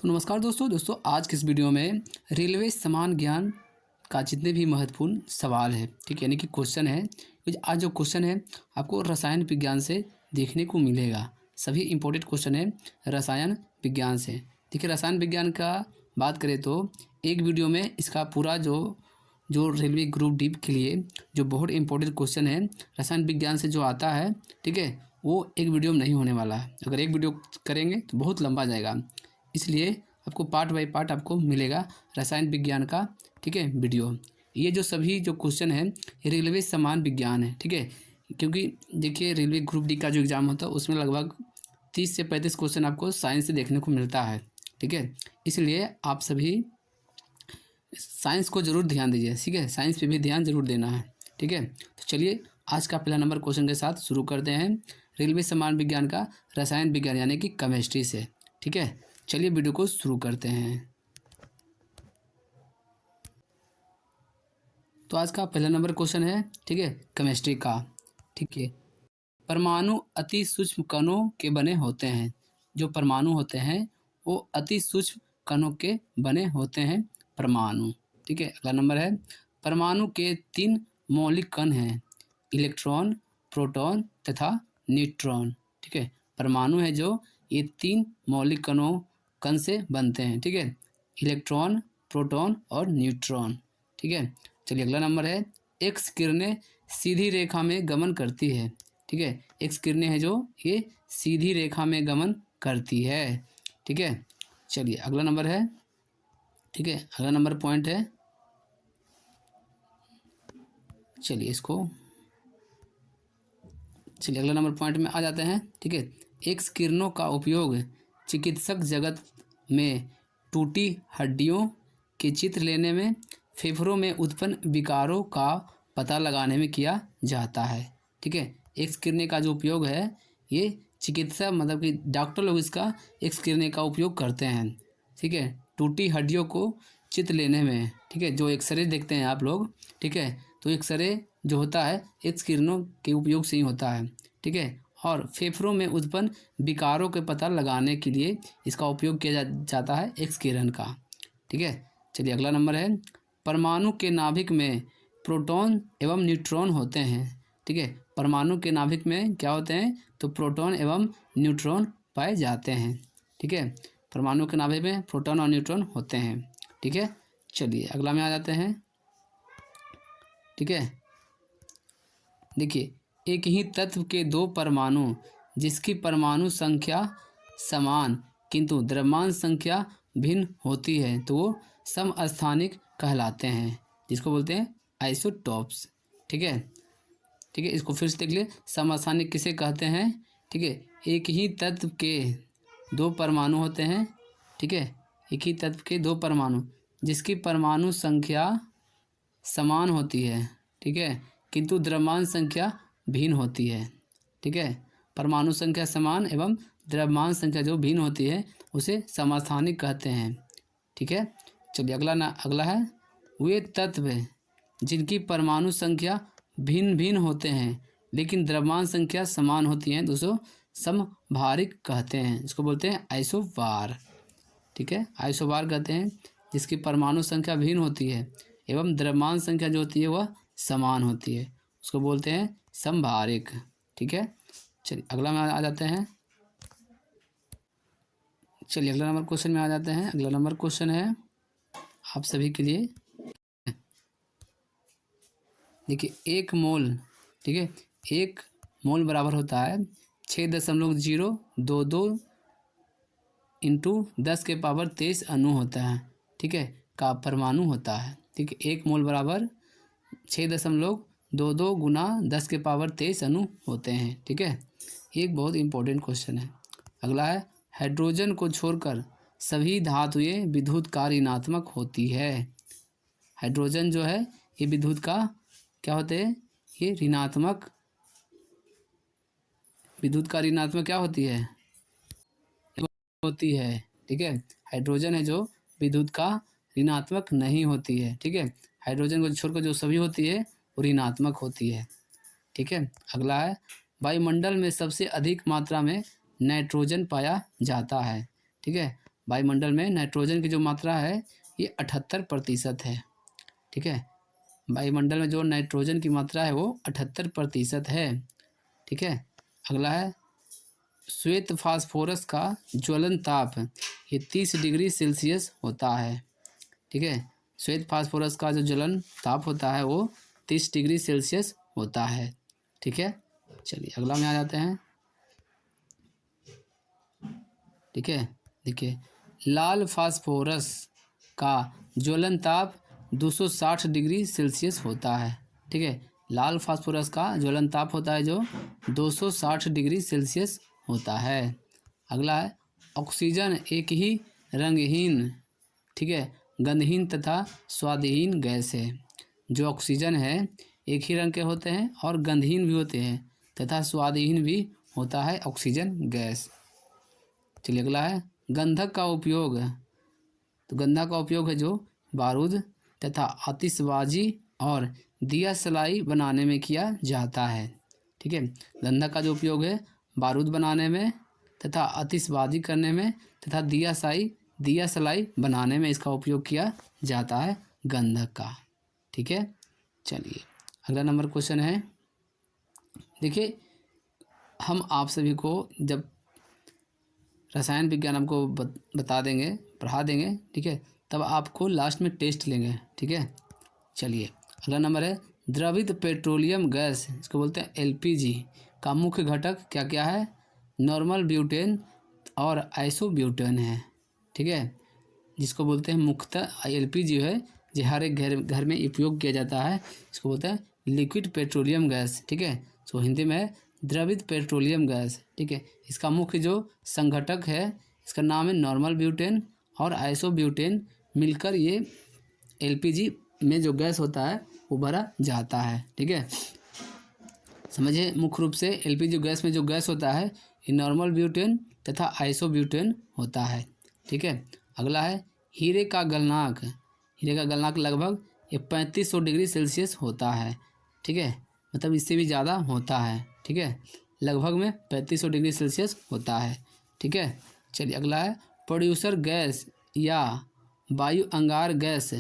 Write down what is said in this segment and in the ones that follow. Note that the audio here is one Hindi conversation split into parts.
तो नमस्कार दोस्तों आज के इस वीडियो में रेलवे समान ज्ञान का जितने भी महत्वपूर्ण सवाल है, ठीक है, यानी कि क्वेश्चन है। आज जो क्वेश्चन है आपको रसायन विज्ञान से देखने को मिलेगा। सभी इंपॉर्टेंट क्वेश्चन है रसायन विज्ञान से। देखिए, रसायन विज्ञान का बात करें तो एक वीडियो में इसका पूरा जो रेलवे ग्रुप डी के लिए जो बहुत इंपॉर्टेंट क्वेश्चन है रसायन विज्ञान से जो आता है, ठीक है, वो एक वीडियो में नहीं होने वाला है। अगर एक वीडियो करेंगे तो बहुत लंबा जाएगा, इसलिए आपको पार्ट बाय पार्ट आपको मिलेगा रसायन विज्ञान का, ठीक है, वीडियो। ये जो सभी जो क्वेश्चन है ये रेलवे समान विज्ञान है, ठीक है, क्योंकि देखिए रेलवे ग्रुप डी का जो एग्ज़ाम होता है उसमें लगभग 30 से 35 क्वेश्चन आपको साइंस से देखने को मिलता है, ठीक है। इसलिए आप सभी साइंस को ज़रूर ध्यान दीजिए, ठीक है, साइंस पे भी ध्यान ज़रूर देना है, ठीक है। तो चलिए आज का पहला नंबर क्वेश्चन के साथ शुरू करते हैं रेलवे समान विज्ञान का रसायन विज्ञान यानी कि केमिस्ट्री से, ठीक है। चलिए वीडियो को शुरू करते हैं। तो आज का पहला नंबर क्वेश्चन है, ठीक है, केमिस्ट्री का, ठीक है। परमाणु अति सूक्ष्म कणों के बने होते हैं। जो परमाणु होते हैं वो अति सूक्ष्म कणों के बने होते हैं, परमाणु, ठीक है। अगला नंबर है परमाणु के 3 मौलिक कण हैं, इलेक्ट्रॉन, प्रोटॉन तथा न्यूट्रॉन, ठीक है। परमाणु है जो ये 3 मौलिक कण से बनते हैं, ठीक है, इलेक्ट्रॉन, प्रोटॉन और न्यूट्रॉन, ठीक है। चलिए अगला नंबर है एक्स किरणें सीधी रेखा में गमन करती है, ठीक है। एक्स किरणें है जो ये सीधी रेखा में गमन करती है, ठीक है। चलिए अगला नंबर है, ठीक है, अगला नंबर पॉइंट है, चलिए अगला नंबर पॉइंट में आ जाते हैं, ठीक है। एक्स किरणों का उपयोग चिकित्सक जगत में टूटी हड्डियों के चित्र लेने में, फेफड़ों में उत्पन्न विकारों का पता लगाने में किया जाता है, ठीक है। एक्स किरणें का जो उपयोग है ये चिकित्सा मतलब कि डॉक्टर लोग इसका एक्स किरणें का उपयोग करते हैं, ठीक है, टूटी हड्डियों को चित्र लेने में, ठीक है। जो एक्सरे देखते हैं आप लोग, ठीक है, तो एक्सरे जो होता है एक्स किरणों के उपयोग से ही होता है, ठीक है। और फेफड़ों में उत्पन्न विकारों के पता लगाने के लिए इसका उपयोग किया जाता है एक्स किरण का, ठीक है। चलिए अगला नंबर है परमाणु के नाभिक में प्रोटॉन एवं न्यूट्रॉन होते हैं, ठीक है। परमाणु के नाभिक में क्या होते हैं तो प्रोटॉन एवं न्यूट्रॉन पाए जाते हैं, ठीक है। परमाणु के नाभिक में प्रोटॉन और न्यूट्रॉन होते हैं, ठीक है। चलिए अगला में आ जाते हैं, ठीक है। देखिए एक ही तत्व के 2 परमाणु जिसकी परमाणु संख्या समान किंतु द्रव्यमान संख्या भिन्न होती है तो वो समस्थानिक कहलाते हैं, जिसको बोलते हैं आइसोटॉप्स, ठीक है, ठीक है। इसको फिर से देख ले, समस्थानिक किसे कहते हैं, ठीक है। एक ही तत्व के 2 परमाणु होते हैं, ठीक है, एक ही तत्व के 2 परमाणु जिसकी परमाणु संख्या समान होती है, ठीक है, किंतु द्रव्यमान संख्या भिन्न होती है, ठीक है। परमाणु संख्या समान एवं द्रव्यमान संख्या जो भिन्न होती है उसे समस्थानिक कहते हैं, ठीक है। चलिए अगला है वे तत्व जिनकी परमाणु संख्या भिन्न भिन्न होते हैं लेकिन द्रव्यमान संख्या समान होती है दोस्तों समभारिक कहते हैं, इसको बोलते हैं आइसोबार, ठीक है। आइसोबार कहते हैं जिसकी परमाणु संख्या भिन्न होती है एवं द्रव्यमान संख्या जो होती है वह समान होती है, उसको बोलते हैं समभारिक, ठीक है। चलिए अगला में आ जाते हैं, चलिए अगला नंबर क्वेश्चन में आ जाते हैं। अगला नंबर क्वेश्चन है आप सभी के लिए, देखिए 1 मोल, ठीक है, 1 मोल बराबर होता है 6.022 इंटू 10⁻23 अणु होता है, ठीक है, का परमाणु होता है, ठीक है। 1 मोल बराबर 6.22 गुना 10⁻23 अणु होते हैं, ठीक है। एक बहुत इंपॉर्टेंट क्वेश्चन है। अगला है हाइड्रोजन को छोड़कर सभी धातुएं विद्युत का ऋणात्मक होती है। हाइड्रोजन जो है ये विद्युत का क्या होते हैं, ये ऋणात्मक, विद्युत का ऋणात्मक क्या होती है ठीक है। हाइड्रोजन है जो विद्युत का ऋणात्मक नहीं होती है, ठीक है। हाइड्रोजन को छोड़कर जो सभी होती है वो ऋणात्मक होती है, ठीक है। अगला है वायुमंडल में सबसे अधिक मात्रा में नाइट्रोजन पाया जाता है, ठीक है। वायुमंडल में नाइट्रोजन की जो मात्रा है ये 78% है। ठीक है, वायुमंडल में जो नाइट्रोजन की मात्रा है वो 78% है। ठीक है, अगला है श्वेत फास्फोरस का ज्वलन ताप ये 30 डिग्री सेल्सियस होता है। ठीक है, श्वेत फास्फोरस का जो ज्वलन ताप होता है वो 30 डिग्री सेल्सियस होता है। ठीक है, चलिए अगला में आ जाते हैं। ठीक है, देखिए लाल फास्फोरस का ज्वलन ताप 260 डिग्री सेल्सियस होता है। ठीक है, लाल फास्फोरस का ज्वलन ताप होता है जो 260 डिग्री सेल्सियस होता है। अगला है ऑक्सीजन एक ही रंगहीन, ठीक है, गंधहीन तथा स्वादहीन गैस है। जो ऑक्सीजन है एक ही रंग के होते हैं और गंधहीन भी होते हैं तथा स्वादहीन भी होता है ऑक्सीजन गैस। चलिए अगला है गंधक का उपयोग। तो गंधक का उपयोग है जो बारूद तथा आतिशबाजी और दिया सलाई बनाने में किया जाता है। ठीक है, गंधक का जो उपयोग है बारूद बनाने में तथा आतिशबाजी करने में तथा दिया सलाई बनाने में इसका उपयोग किया जाता है गंधक का। ठीक है, चलिए अगला नंबर क्वेश्चन है। देखिए हम आप सभी को जब रसायन विज्ञान हमको बता देंगे, पढ़ा देंगे, ठीक है, तब आपको लास्ट में टेस्ट लेंगे। ठीक है, चलिए अगला नंबर है द्रवित पेट्रोलियम गैस, इसको बोलते हैं एलपीजी का मुख्य घटक क्या क्या है? नॉर्मल ब्यूटेन और आइसोब्यूटेन है। ठीक है, जिसको बोलते हैं मुख्यतः एलपीजी है जो हर एक घर में उपयोग किया जाता है, इसको बोलते हैं लिक्विड पेट्रोलियम गैस। ठीक है, तो हिंदी में है द्रवित पेट्रोलियम गैस। ठीक है, इसका मुख्य जो संघटक है इसका नाम है नॉर्मल ब्यूटेन और आइसोब्यूटेन, मिलकर ये एलपीजी में जो गैस होता है वो भरा जाता है। ठीक है, समझिए मुख्य रूप से एलपीजी गैस में जो गैस होता है ये नॉर्मल ब्यूटेन तथा आइसोब्यूटेन होता है। ठीक है, अगला है हीरे का गलनांक। हीरे का गलनांक लगभग ये 3500 डिग्री सेल्सियस होता है। ठीक है, मतलब इससे भी ज़्यादा होता है। ठीक है, लगभग में 3500 डिग्री सेल्सियस होता है। ठीक है, चलिए अगला है प्रोड्यूसर गैस या वायु अंगार गैस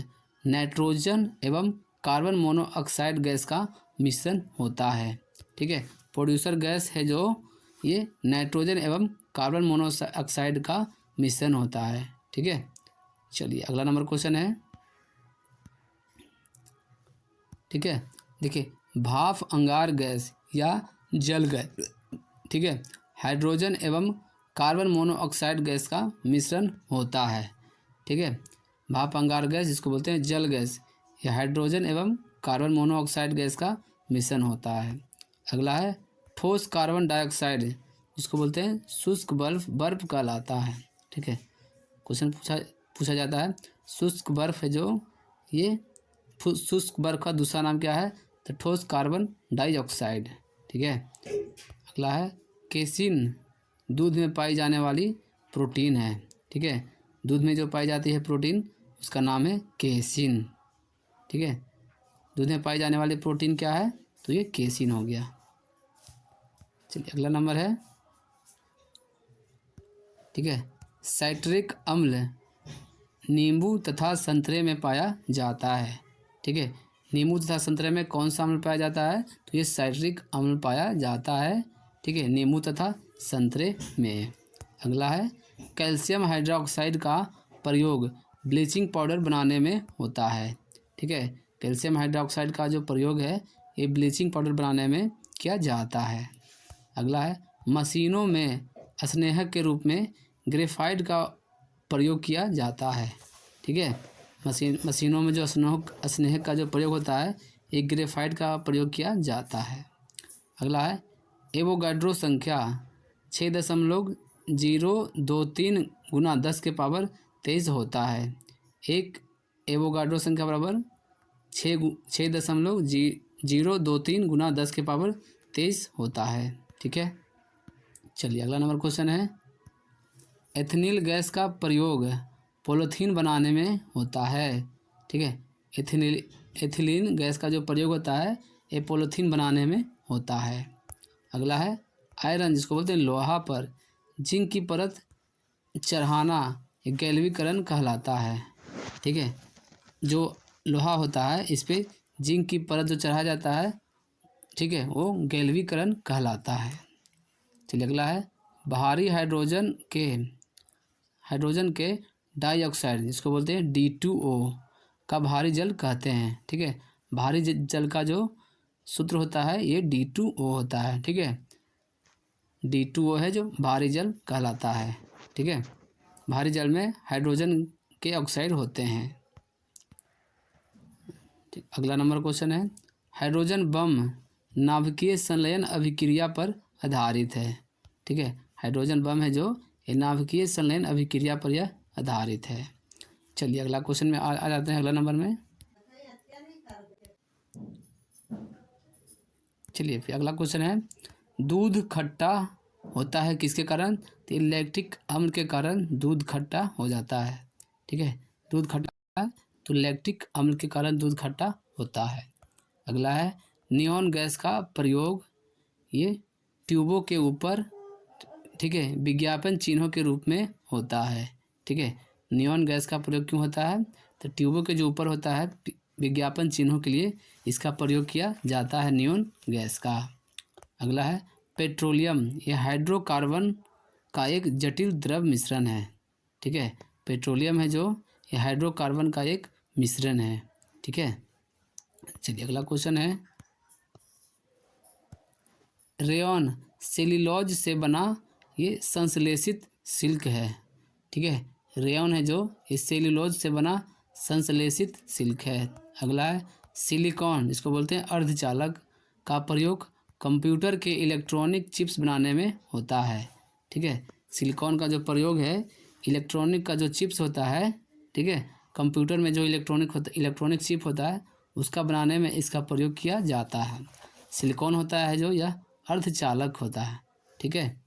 नाइट्रोजन एवं कार्बन मोनोऑक्साइड गैस का मिश्रण होता है। ठीक है, प्रोड्यूसर गैस है जो ये नाइट्रोजन एवं कार्बन मोनोऑक्साइड का मिश्रण होता है। ठीक है, चलिए अगला नंबर क्वेश्चन है। ठीक है, देखिए भाप अंगार गैस या जल गैस, ठीक है, हाइड्रोजन एवं कार्बन मोनोऑक्साइड गैस का मिश्रण होता है। ठीक है, भाप अंगार गैस जिसको बोलते हैं जल गैस या हाइड्रोजन एवं कार्बन मोनोऑक्साइड गैस का मिश्रण होता है। अगला है ठोस कार्बन डाइऑक्साइड जिसको बोलते हैं शुष्क बर्फ कहलाता है। ठीक है, क्वेश्चन पूछा जाता है शुष्क बर्फ है जो ये शुष्क बर्फ का दूसरा नाम क्या है? तो ठोस कार्बन डाइऑक्साइड। ठीक है, अगला है केसिन दूध में पाई जाने वाली प्रोटीन है। ठीक है, दूध में जो पाई जाती है प्रोटीन उसका नाम है केसिन। ठीक है, दूध में पाई जाने वाली प्रोटीन क्या है? तो ये केसिन हो गया। चलिए अगला नंबर है। ठीक है, साइट्रिक अम्ल नींबू तथा संतरे में पाया जाता है। ठीक है, नींबू तथा संतरे में कौन सा अम्ल पाया जाता है? तो ये साइट्रिक अम्ल पाया जाता है। ठीक है, नींबू तथा संतरे में। अगला है कैल्शियम हाइड्रोक्साइड का प्रयोग ब्लीचिंग पाउडर बनाने में होता है। ठीक है, कैल्शियम हाइड्रोक्साइड का जो प्रयोग है ये ब्लीचिंग पाउडर बनाने में किया जाता है। अगला है मशीनों में स्नेहक के रूप में ग्रेफाइट का प्रयोग किया जाता है। ठीक है, मशीनों में जो स्नेहक का जो प्रयोग होता है ये ग्रेफाइट का प्रयोग किया जाता है। अगला है एवोगाड्रो संख्या 6.023 गुना 10 के पावर 23 होता है। एक एवोगाड्रो संख्या बराबर 6.023 गुना 10 के पावर 23 होता है। ठीक है, चलिए अगला नंबर क्वेश्चन है एथिलीन गैस का प्रयोग पॉलीथीन बनाने में होता है। ठीक है, एथिलीन गैस का जो प्रयोग होता है ये पॉलीथीन बनाने में होता है। अगला है आयरन जिसको बोलते हैं लोहा पर जिंक की परत चढ़ाना ये गैल्वीकरण कहलाता है। ठीक है, जो लोहा होता है इस पे जिंक की परत जो चढ़ाया जाता है, ठीक है, वो गैल्वीकरण कहलाता है। चलिए अगला है, भारी हाइड्रोजन के डाइऑक्साइड जिसको बोलते हैं D2O का भारी जल कहते हैं। ठीक है, भारी जल का जो सूत्र होता है ये D2O होता है। ठीक है, D2O है जो भारी जल कहलाता है। ठीक है, भारी जल में हाइड्रोजन के ऑक्साइड होते हैं। ठीक, अगला नंबर क्वेश्चन है, हाइड्रोजन बम नाभिकीय संलयन अभिक्रिया पर आधारित है। ठीक है, हाइड्रोजन बम है जो ये नाभिकीय संलयन अभिक्रिया पर यह आधारित है। चलिए अगला क्वेश्चन में आ जाते हैं अगला नंबर में। चलिए फिर अगला क्वेश्चन है, दूध खट्टा होता है किसके कारण? तो लैक्टिक अम्ल के कारण दूध खट्टा हो जाता है। ठीक है, दूध खट्टा तो लैक्टिक अम्ल के कारण दूध खट्टा होता है। अगला है, नियॉन गैस का प्रयोग ये ट्यूबों के ऊपर, ठीक है, विज्ञापन चिन्हों के रूप में होता है। ठीक है, नियॉन गैस का प्रयोग क्यों होता है? तो ट्यूबों के जो ऊपर होता है विज्ञापन चिन्हों के लिए इसका प्रयोग किया जाता है नियॉन गैस का। अगला है, पेट्रोलियम ये हाइड्रोकार्बन का एक जटिल द्रव मिश्रण है। ठीक है, पेट्रोलियम है जो ये हाइड्रोकार्बन का एक मिश्रण है। ठीक है, चलिए अगला क्वेश्चन है, रेयॉन सेल्यूलोज से बना ये संश्लेषित सिल्क है। ठीक है, रेयॉन है जो ये सेल्यूलोज से बना संश्लेषित सिल्क है। अगला है, सिलिकॉन जिसको बोलते हैं अर्धचालक का प्रयोग कंप्यूटर के इलेक्ट्रॉनिक चिप्स बनाने में होता है। ठीक है, सिलिकॉन का जो प्रयोग है इलेक्ट्रॉनिक का जो चिप्स होता है, ठीक है, कंप्यूटर में जो इलेक्ट्रॉनिक चिप होता है उसका बनाने में इसका प्रयोग किया जाता है। सिलिकॉन होता है जो यह अर्धचालक होता है। ठीक है,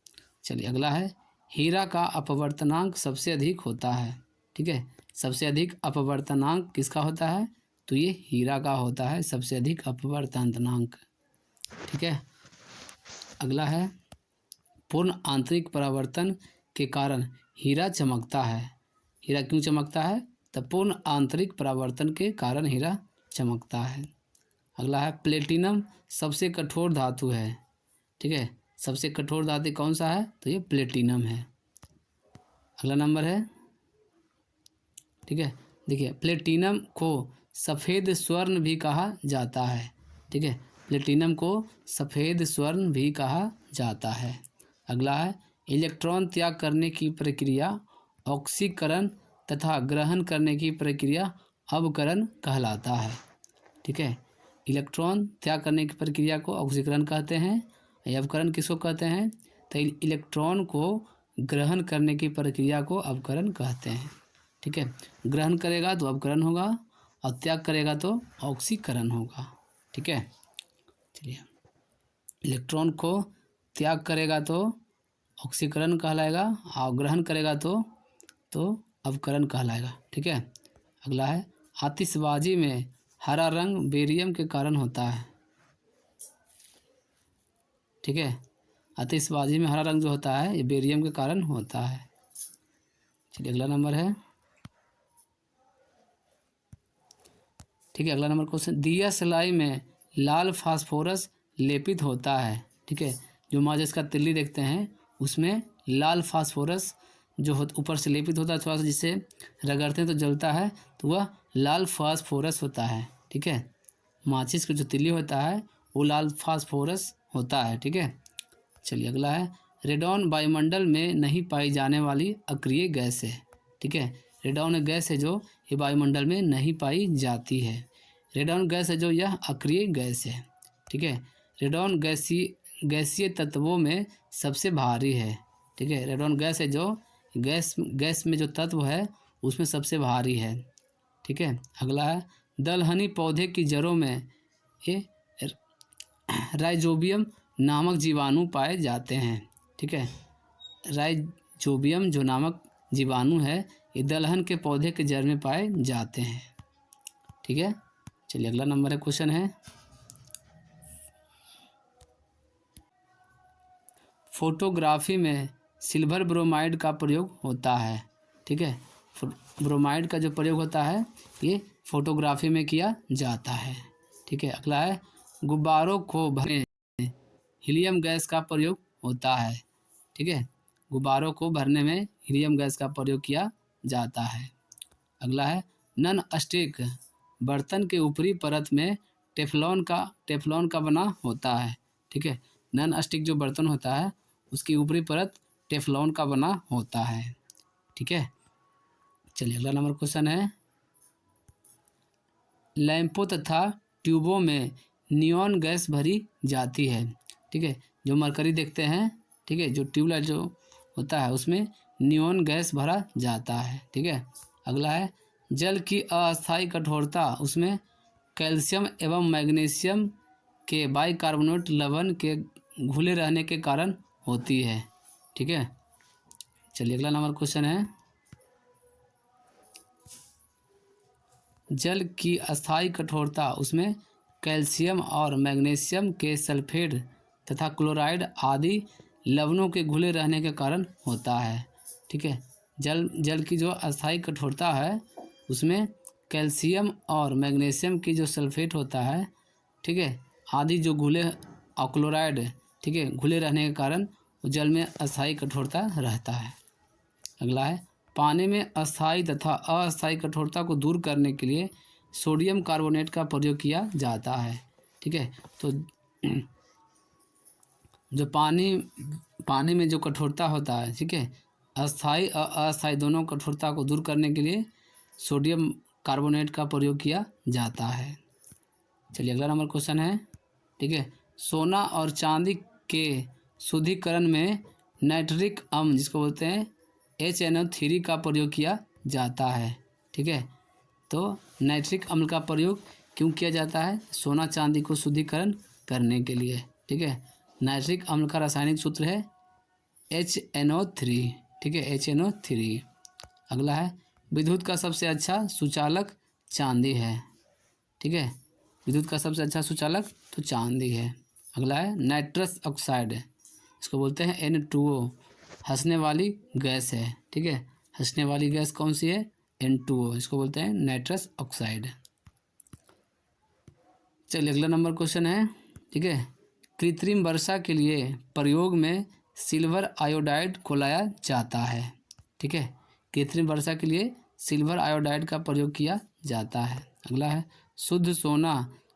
चलिए अगला है, हीरा का अपवर्तनांक सबसे अधिक होता है। ठीक है, सबसे अधिक अपवर्तनांक किसका होता है? तो ये हीरा का होता है सबसे अधिक अपवर्तनांक। ठीक है, अगला है, पूर्ण आंतरिक परावर्तन के कारण हीरा चमकता है। हीरा क्यों चमकता है? तो पूर्ण आंतरिक परावर्तन के कारण हीरा चमकता है। अगला है, प्लेटिनम सबसे कठोर धातु है। ठीक है, सबसे कठोर धातु कौन सा है? तो ये प्लेटिनम है। अगला नंबर है, ठीक है, देखिए प्लेटिनम को सफ़ेद स्वर्ण भी कहा जाता है। ठीक है, प्लेटिनम को सफ़ेद स्वर्ण भी कहा जाता है। अगला है, इलेक्ट्रॉन त्याग करने की प्रक्रिया ऑक्सीकरण तथा ग्रहण करने की प्रक्रिया अवकरण कहलाता है। ठीक है, इलेक्ट्रॉन त्याग करने की प्रक्रिया को ऑक्सीकरण कहते हैं, अवकरण किसको कहते हैं? तो इलेक्ट्रॉन को ग्रहण करने की प्रक्रिया को अवकरण कहते हैं। ठीक है, ग्रहण करेगा तो अवकरण होगा और त्याग करेगा तो ऑक्सीकरण होगा। ठीक है, चलिए, इलेक्ट्रॉन को त्याग करेगा तो ऑक्सीकरण कहलाएगा और ग्रहण करेगा तो अवकरण कहलाएगा। ठीक है, अगला है, आतिशबाजी में हरा रंग बेरियम के कारण होता है। ठीक है, आतिशबाजी में हरा रंग जो होता है ये बेरियम के कारण होता है। चलिए अगला नंबर है, ठीक है, अगला नंबर क्वेश्चन, दिया सलाई में लाल फास्फोरस लेपित होता है। ठीक है, जो माचिस का तिल्ली देखते हैं उसमें लाल फास्फोरस जो ऊपर से लेपित होता है, थोड़ा सा जिससे रगड़ते हैं तो जलता है, तो वह लाल फास्फोरस होता है। ठीक है, माचिस का जो तिल्ली होता है वो लाल फास्फोरस होता है। ठीक है, चलिए अगला है, रेडॉन वायुमंडल में नहीं पाई जाने वाली अक्रिय गैस है। ठीक है, रेडॉन एक गैस है जो ये वायुमंडल में नहीं पाई जाती है। रेडॉन गैस है जो यह अक्रिय गैस है। ठीक है, रेडॉन गैसीय तत्वों में सबसे भारी है। ठीक है, रेडॉन गैस है जो गैस में जो तत्व है उसमें सबसे भारी है। ठीक है, अगला है, दलहनी पौधे की जड़ों में ये राइजोबियम नामक जीवाणु पाए जाते हैं। ठीक है, राइजोबियम जो नामक जीवाणु है ये दलहन के पौधे के जड़ में पाए जाते हैं। ठीक है, चलिए अगला नंबर है, क्वेश्चन है, फोटोग्राफी में सिल्वर ब्रोमाइड का प्रयोग होता है। ठीक है। ब्रोमाइड का जो प्रयोग होता है ये फोटोग्राफी में किया जाता है, ठीक है। अगला है गुब्बारों को भरने हीलियम गैस का प्रयोग होता है, ठीक है। गुब्बारों को भरने में हीलियम गैस का प्रयोग किया जाता है। अगला है नॉन स्टिक बर्तन के ऊपरी परत में टेफ्लॉन का बना होता है, ठीक है। नॉन स्टिक जो बर्तन होता है उसकी ऊपरी परत टेफ्लॉन का बना होता है, ठीक है। चलिए अगला नंबर क्वेश्चन है लैंपों तथा ट्यूबों में नियॉन गैस भरी जाती है, ठीक है। जो मरकरी देखते हैं, ठीक है, जो ट्यूबलाइट जो होता है उसमें नियॉन गैस भरा जाता है, ठीक है। अगला है जल की अस्थायी कठोरता उसमें कैल्शियम एवं मैग्नीशियम के बाइकार्बोनेट लवण के घुले रहने के कारण होती है, ठीक है। चलिए अगला नंबर क्वेश्चन है जल की अस्थायी कठोरता उसमें कैल्शियम और मैग्नीशियम के सल्फेट तथा क्लोराइड आदि लवणों के घुले रहने के कारण होता है, ठीक है। जल की जो अस्थायी कठोरता है उसमें कैल्शियम और मैग्नीशियम की जो सल्फेट होता है, ठीक है, आदि जो घुले और क्लोराइड, ठीक है, घुले रहने के कारण जल में अस्थायी कठोरता रहता है। अगला है पानी में अस्थायी तथा अस्थायी कठोरता को दूर करने के लिए सोडियम कार्बोनेट का प्रयोग किया जाता है, ठीक है। तो जो पानी में जो कठोरता होता है, ठीक है, अस्थायी अस्थायी दोनों कठोरता को दूर करने के लिए सोडियम कार्बोनेट का प्रयोग किया जाता है। चलिए अगला नंबर क्वेश्चन है, ठीक है, सोना और चांदी के शुद्धिकरण में नाइट्रिक अम्ल जिसको बोलते हैं HNO3 का प्रयोग किया जाता है, ठीक है। तो नाइट्रिक अम्ल का प्रयोग क्यों किया जाता है? सोना चांदी को शुद्धिकरण करने के लिए, ठीक है। नाइट्रिक अम्ल का रासायनिक सूत्र है HNO3, ठीक है, HNO3। अगला है विद्युत का सबसे अच्छा सुचालक चांदी है, ठीक है। विद्युत का सबसे अच्छा सुचालक तो चांदी है। अगला है नाइट्रस ऑक्साइड, इसको बोलते हैं N2O, हंसने वाली गैस है, ठीक है। हंसने वाली गैस कौन सी है? N2O, इसको बोलते हैं नाइट्रस ऑक्साइड। चलिए अगला नंबर क्वेश्चन है, ठीक है, कृत्रिम वर्षा के लिए प्रयोग में सिल्वर आयोडाइड को लाया जाता है, ठीक है। कृत्रिम वर्षा के लिए सिल्वर आयोडाइड का प्रयोग किया जाता है। अगला है शुद्ध सोना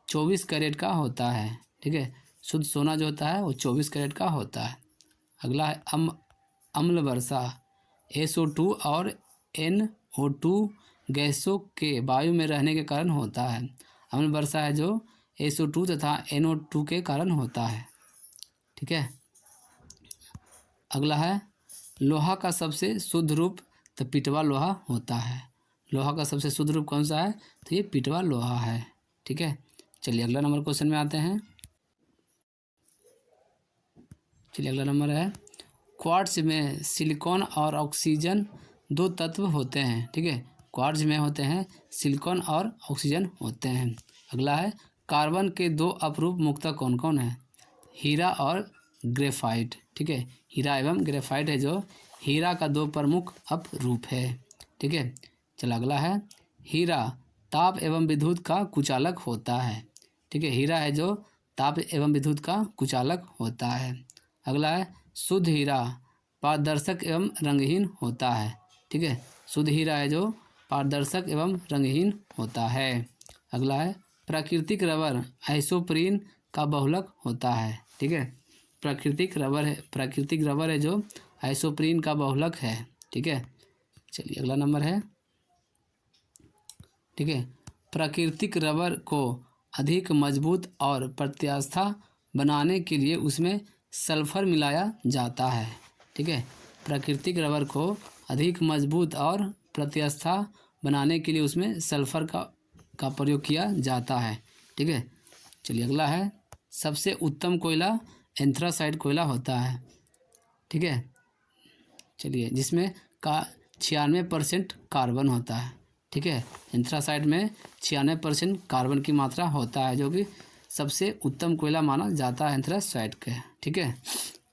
24 कैरेट का होता है, ठीक है। शुद्ध सोना जो होता है वो 24 कैरेट का होता है। अगला है अम्ल वर्षा SO2 और NO2 गैसों के वायु में रहने के कारण होता है। अम्ल वर्षा है जो SO2 तथा NO2 के कारण होता है, ठीक है। अगला है लोहा का सबसे शुद्ध रूप तो पिटवा लोहा होता है। लोहा का सबसे शुद्ध रूप कौन सा है? तो ये पिटवा लोहा है, ठीक है। चलिए अगला नंबर क्वेश्चन में आते हैं। चलिए अगला नंबर है क्वार्ट्ज में सिलिकॉन और ऑक्सीजन दो तत्व होते हैं, ठीक है। क्वार्ट्ज में होते हैं सिलिकॉन और ऑक्सीजन होते हैं। अगला है कार्बन के दो अपरूप मुक्तक कौन कौन है? हीरा और ग्रेफाइट, ठीक है। हीरा एवं ग्रेफाइट है जो हीरा का दो प्रमुख अपरूप है, ठीक है। चलो अगला है हीरा ताप एवं विद्युत का कुचालक होता है, ठीक है। हीरा है जो ताप एवं विद्युत का कुचालक होता है। अगला है शुद्ध हीरा पारदर्शक एवं रंगहीन होता है, ठीक है। शुद्ध हीरा है जो पारदर्शक एवं रंगहीन होता है। अगला है प्राकृतिक रबर आइसोप्रीन का बहुलक होता है, ठीक है। प्राकृतिक रबर है जो आइसोप्रीन का बहुलक है, ठीक है। चलिए अगला नंबर है, ठीक है, प्राकृतिक रबर को अधिक मजबूत और प्रत्यास्था बनाने के लिए उसमें सल्फर मिलाया जाता है, ठीक है। प्राकृतिक रबर को अधिक मजबूत और प्रत्यास्था बनाने के लिए उसमें सल्फर का प्रयोग किया जाता है, ठीक है। चलिए अगला है सबसे उत्तम कोयला एंथ्रासाइट कोयला होता है, ठीक है। चलिए जिसमें 96% कार्बन होता है, ठीक है। एंथ्रासाइट में 96% कार्बन की मात्रा होता है जो कि सबसे उत्तम कोयला माना जाता है एंथ्रासाइट के, ठीक है।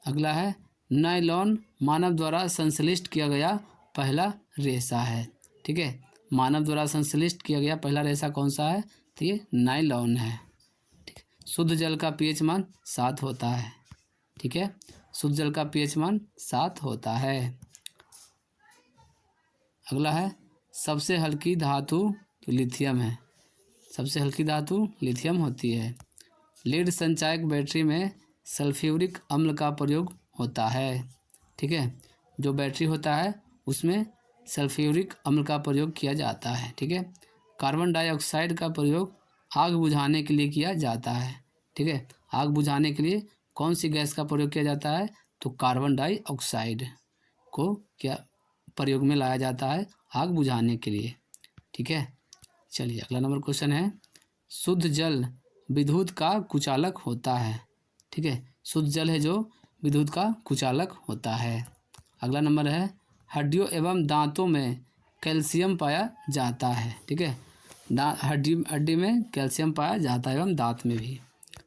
अगला है नायलॉन मानव द्वारा संश्लेषित किया गया पहला रेशा है। ठीक है, मानव द्वारा संश्लिष्ट किया गया पहला रेशा कौन सा है? तो ये नायलॉन है। ठीक है, शुद्ध जल का पीएच मान 7 होता है। ठीक है, शुद्ध जल का पीएच मान 7 होता है। अगला है सबसे हल्की धातु, तो लिथियम है। सबसे हल्की धातु लिथियम होती है। लीड संचायक बैटरी में सल्फ्यूरिक अम्ल का प्रयोग होता है। ठीक है, जो बैटरी होता है उसमें सल्फ्यूरिक अम्ल का प्रयोग किया जाता है। ठीक है, कार्बन डाइऑक्साइड का प्रयोग आग बुझाने के लिए किया जाता है। ठीक है, आग बुझाने के लिए कौन सी गैस का प्रयोग किया जाता है? तो कार्बन डाइऑक्साइड को क्या प्रयोग में लाया जाता है? आग बुझाने के लिए। ठीक है, चलिए अगला नंबर क्वेश्चन है, शुद्ध जल विद्युत का कुचालक होता है। ठीक है, शुद्ध जल है जो विद्युत का कुचालक होता है। अगला नंबर है, हड्डियों एवं दांतों में कैल्शियम पाया जाता है। ठीक है, हड्डी में कैल्शियम पाया जाता है एवं दांत में भी।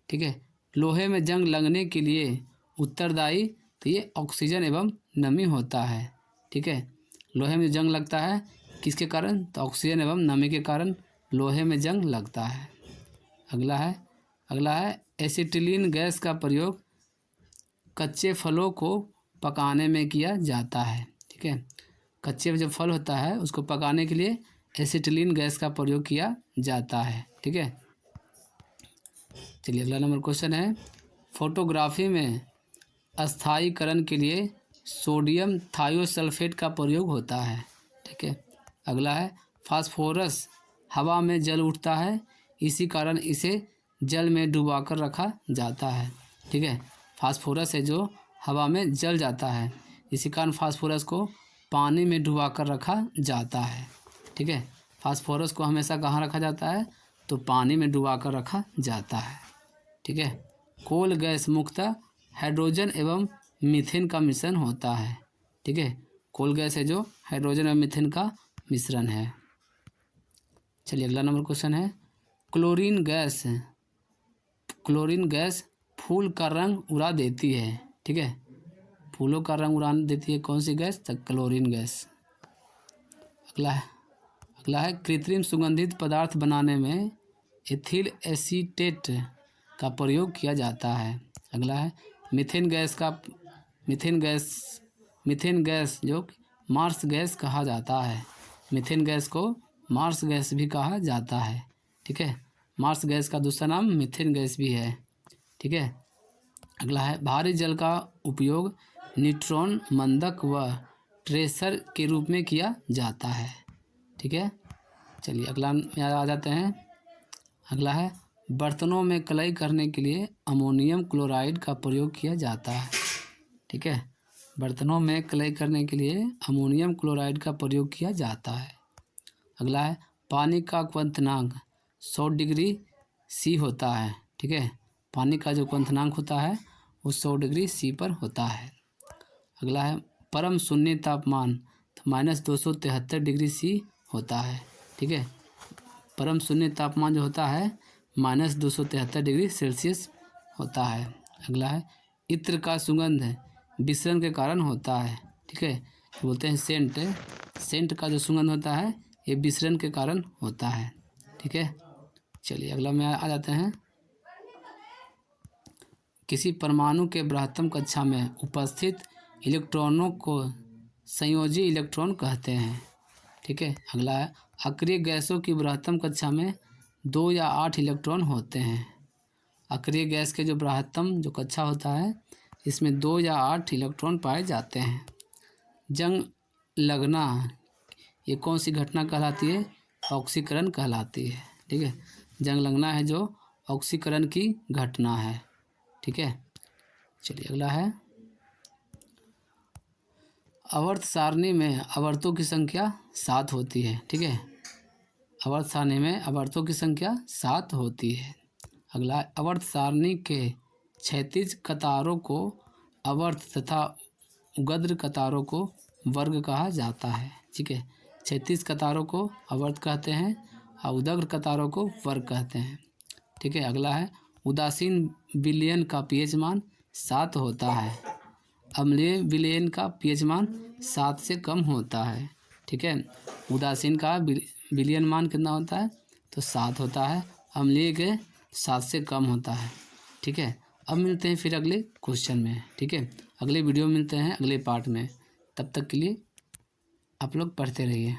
ठीक है, लोहे में जंग लगने के लिए उत्तरदायी तो ये ऑक्सीजन एवं नमी होता है। ठीक है, लोहे में जंग लगता है किसके कारण? तो ऑक्सीजन एवं नमी के कारण लोहे में जंग लगता है। अगला है एसिटिलीन गैस का प्रयोग कच्चे फलों को पकाने में किया जाता है। ठीक है, कच्चे जो फल होता है उसको पकाने के लिए एसिटिलीन गैस का प्रयोग किया जाता है। ठीक है, चलिए अगला नंबर क्वेश्चन है, फोटोग्राफी में अस्थायीकरण के लिए सोडियम थायोसल्फेट का प्रयोग होता है। ठीक है, अगला है फास्फोरस हवा में जल उठता है, इसी कारण इसे जल में डुबाकर रखा जाता है। ठीक है, फास्फोरस है जो हवा में जल जाता है, इसी कारण फास्फोरस को पानी में डुबाकर रखा जाता है। ठीक है, फास्फोरस को हमेशा कहाँ रखा जाता है? तो पानी में डुबाकर रखा जाता है। ठीक है, कोल गैस मुख्यतः हाइड्रोजन एवं मीथेन का मिश्रण होता है। ठीक है, कोल गैस है जो हाइड्रोजन एवं मीथेन का मिश्रण है। चलिए अगला नंबर क्वेश्चन है, क्लोरीन गैस फूल का रंग उड़ा देती है। ठीक है, फूलों का रंग उड़ा देती है कौन सी गैस? तो क्लोरीन गैस। अगला है कृत्रिम सुगंधित पदार्थ बनाने में एथिल एसीटेट का प्रयोग किया जाता है। अगला है मीथेन गैस जो मार्स गैस कहा जाता है। मीथेन गैस को मार्स गैस भी कहा जाता है। ठीक है, मार्स गैस का दूसरा नाम मीथेन गैस भी है। ठीक है, अगला है भारी जल का उपयोग न्यूट्रॉन मंदक व ट्रेसर के रूप में किया जाता है। ठीक है, चलिए अगला आ जाते हैं। अगला है बर्तनों में कलई करने के लिए अमोनियम क्लोराइड का प्रयोग किया जाता है। ठीक है, बर्तनों में कलई करने के लिए अमोनियम क्लोराइड का प्रयोग किया जाता है। अगला है पानी का क्वथनांक 100 डिग्री सी होता है। ठीक है, पानी का जो क्वथनांक होता है वो 100 डिग्री सी पर होता है। अगला है परम शून्य तापमान तो -273 डिग्री सी होता है। ठीक है, परम शून्य तापमान जो होता है -273 डिग्री सेल्सियस होता है। अगला है इत्र का सुगंध विसरण के कारण होता है। ठीक है, बोलते हैं सेंट का जो सुगंध होता है ये विसरण के कारण होता है। ठीक है, चलिए अगला में आ जाते हैं। किसी परमाणु के बृहत्तम कक्षा में उपस्थित इलेक्ट्रॉनों को संयोजी इलेक्ट्रॉन कहते हैं। ठीक है, अगला है अक्रिय गैसों की बृहत्तम कक्षा में 2 या 8 इलेक्ट्रॉन होते हैं। अक्रिय गैस के जो बृहत्तम जो कक्षा होता है इसमें 2 या 8 इलेक्ट्रॉन पाए जाते हैं। जंग लगना ये कौन सी घटना कहलाती है? ऑक्सीकरण कहलाती है। ठीक है, जंग लगना है जो ऑक्सीकरण की घटना है। ठीक है, चलिए अगला है आवर्त सारणी में आवर्तों की संख्या 7 होती है। ठीक है, आवर्त सारणी में आवर्तों की संख्या 7 होती है। अगला आवर्त सारणी के क्षैतिज कतारों को आवर्त तथा उर्ध्व कतारों को वर्ग कहा जाता है। ठीक है, क्षैतिज कतारों को आवर्त कहते हैं और उर्ध्व कतारों को वर्ग कहते हैं। ठीक है, अगला है उदासीन विलयन का पीएच मान 7 होता है। अम्लीय विलयन का पीएच मान 7 से कम होता है। ठीक है। उदासीन का विलयन मान कितना होता है, तो 7 होता है। अम्लीय के 7 से कम होता है, ठीक है। अब मिलते हैं फिर अगले क्वेश्चन में, ठीक है। अगले वीडियो में मिलते हैं अगले पार्ट में, तब तक के लिए आप लोग पढ़ते रहिए।